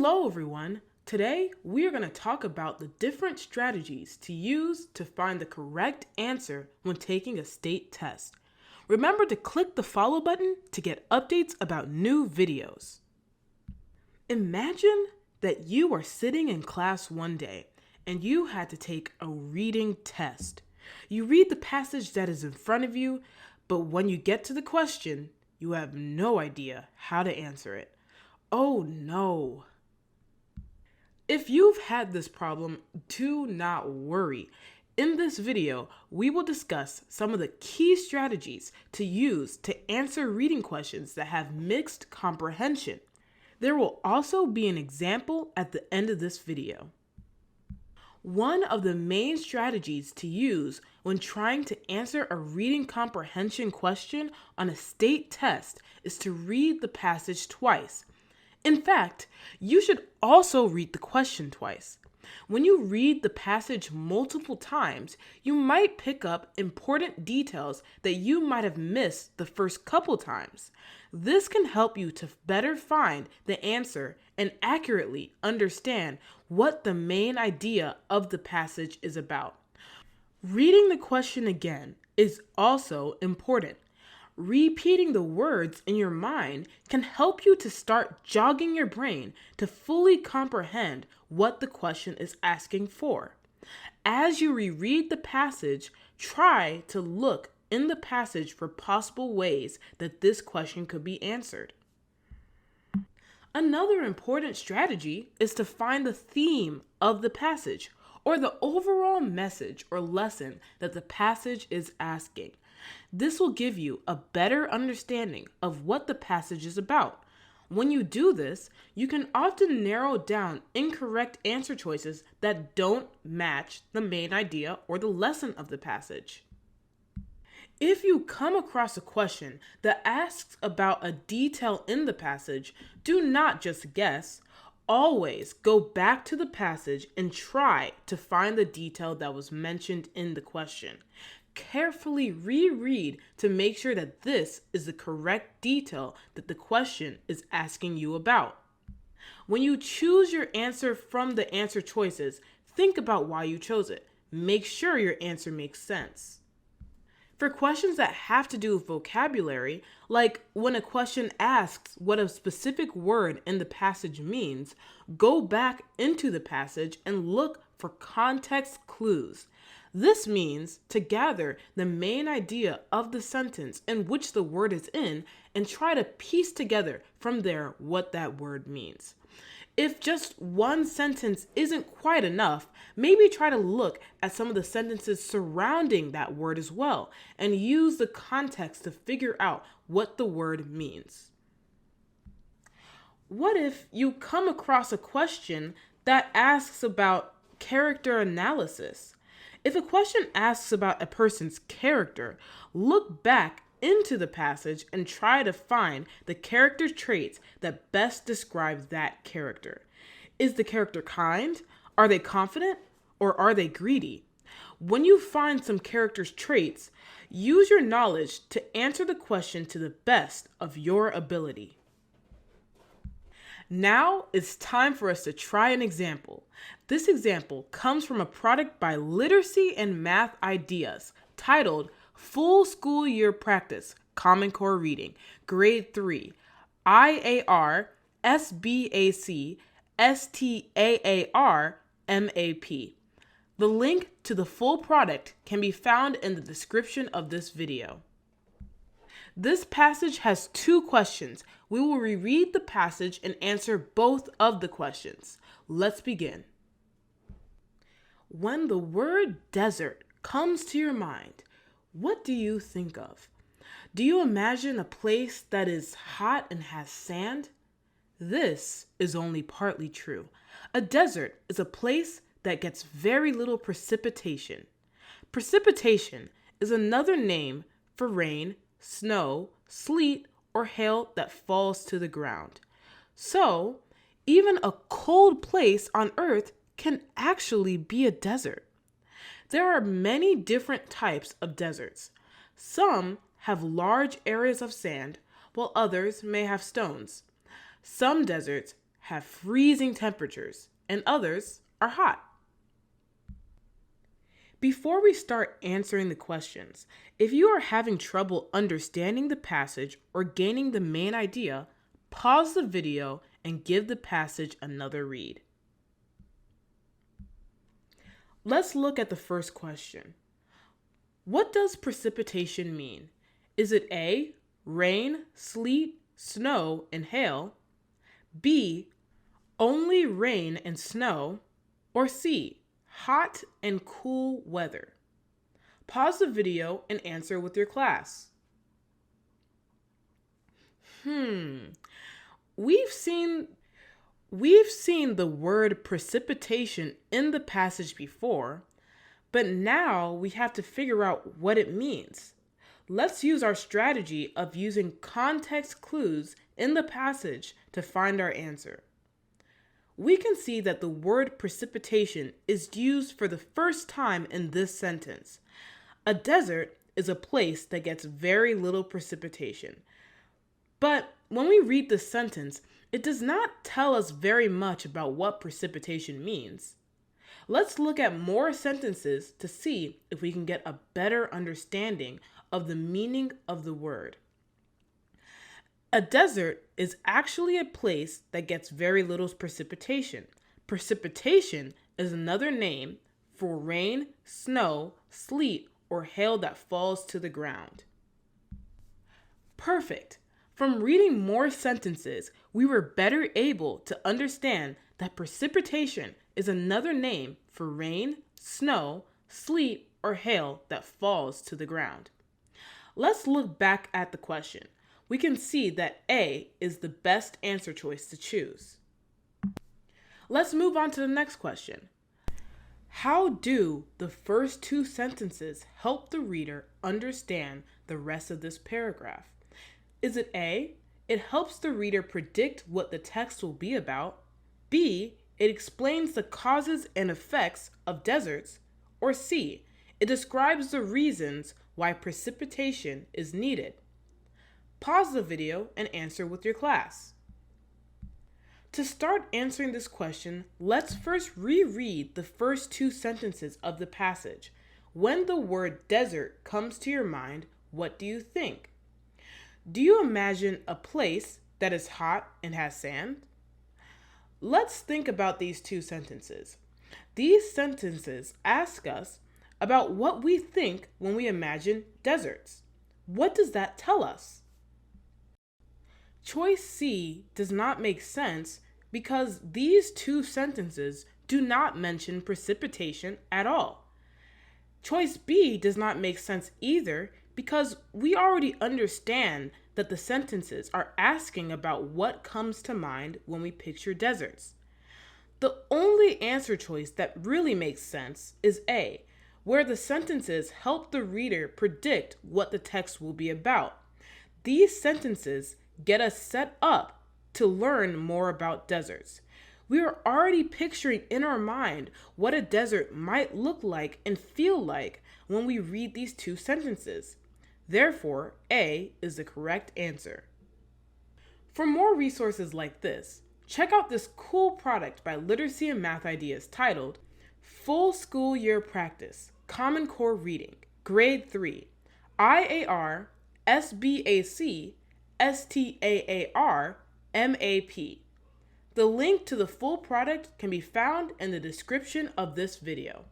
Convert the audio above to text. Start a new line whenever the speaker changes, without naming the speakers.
Hello everyone! Today we are going to talk about the different strategies to use to find the correct answer when taking a state test. Remember to click the follow button to get updates about new videos. Imagine that you are sitting in class one day and you had to take a reading test. You read the passage that is in front of you, but when you get to the question, you have no idea how to answer it. Oh no! If you've had this problem, do not worry. In this video, we will discuss some of the key strategies to use to answer reading questions that have mixed comprehension. There will also be an example at the end of this video. One of the main strategies to use when trying to answer a reading comprehension question on a state test is to read the passage twice. In fact, you should also read the question twice. When you read the passage multiple times, you might pick up important details that you might have missed the first couple times. This can help you to better find the answer and accurately understand what the main idea of the passage is about. Reading the question again is also important. Repeating the words in your mind can help you to start jogging your brain to fully comprehend what the question is asking for. As you reread the passage, try to look in the passage for possible ways that this question could be answered. Another important strategy is to find the theme of the passage or the overall message or lesson that the passage is asking. This will give you a better understanding of what the passage is about. When you do this, you can often narrow down incorrect answer choices that don't match the main idea or the lesson of the passage. If you come across a question that asks about a detail in the passage, do not just guess. Always go back to the passage and try to find the detail that was mentioned in the question. Carefully reread to make sure that this is the correct detail that the question is asking you about. When you choose your answer from the answer choices, think about why you chose it. Make sure your answer makes sense. For questions that have to do with vocabulary, like when a question asks what a specific word in the passage means, go back into the passage and look for context clues. This means to gather the main idea of the sentence in which the word is in and try to piece together from there what that word means. If just one sentence isn't quite enough, maybe try to look at some of the sentences surrounding that word as well and use the context to figure out what the word means. What if you come across a question that asks about character analysis? If a question asks about a person's character, look back into the passage and try to find the character traits that best describe that character. Is the character kind? Are they confident? Or are they greedy? When you find some character's traits, use your knowledge to answer the question to the best of your ability. Now it's time for us to try an example. This example comes from a product by Literacy and Math Ideas titled Full School Year Practice, Common Core Reading, Grade 3, IAR, SBAC, STAAR, MAP. The link to the full product can be found in the description of this video. This passage has two questions. We will reread the passage and answer both of the questions. Let's begin. When the word desert comes to your mind, what do you think of? Do you imagine a place that is hot and has sand? This is only partly true. A desert is a place that gets very little precipitation. Precipitation is another name for rain, snow, sleet, or hail that falls to the ground. So, even a cold place on Earth can actually be a desert. There are many different types of deserts. Some have large areas of sand, while others may have stones. Some deserts have freezing temperatures and others are hot. Before we start answering the questions, if you are having trouble understanding the passage or gaining the main idea, pause the video and give the passage another read. Let's look at the first question. What does precipitation mean? Is it A, rain, sleet, snow, and hail, B, only rain and snow, or C, hot and cool weather? Pause the video and answer with your class. We've seen the word precipitation in the passage before, but now we have to figure out what it means. Let's use our strategy of using context clues in the passage to find our answer. We can see that the word precipitation is used for the first time in this sentence. A desert is a place that gets very little precipitation. But when we read the sentence, it does not tell us very much about what precipitation means. Let's look at more sentences to see if we can get a better understanding of the meaning of the word. A desert is actually a place that gets very little precipitation. Precipitation is another name for rain, snow, sleet, or hail that falls to the ground. Perfect. From reading more sentences, we were better able to understand that precipitation is another name for rain, snow, sleet, or hail that falls to the ground. Let's look back at the question. We can see that A is the best answer choice to choose. Let's move on to the next question. How do the first two sentences help the reader understand the rest of this paragraph? Is it A, it helps the reader predict what the text will be about? B, it explains the causes and effects of deserts? Or C, it describes the reasons why precipitation is needed? Pause the video and answer with your class. To start answering this question, let's first reread the first two sentences of the passage. When the word desert comes to your mind, what do you think? Do you imagine a place that is hot and has sand? Let's think about these two sentences. These sentences ask us about what we think when we imagine deserts. What does that tell us? Choice C does not make sense because these two sentences do not mention precipitation at all. Choice B does not make sense either because we already understand that the sentences are asking about what comes to mind when we picture deserts. The only answer choice that really makes sense is A, where the sentences help the reader predict what the text will be about. These sentences get us set up to learn more about deserts. We are already picturing in our mind what a desert might look like and feel like when we read these two sentences. Therefore, A is the correct answer. For more resources like this, check out this cool product by Literacy and Math Ideas titled Full School Year Practice, Common Core Reading, Grade 3, IAR, SBAC, STAAR, MAP. The link to the full product can be found in the description of this video.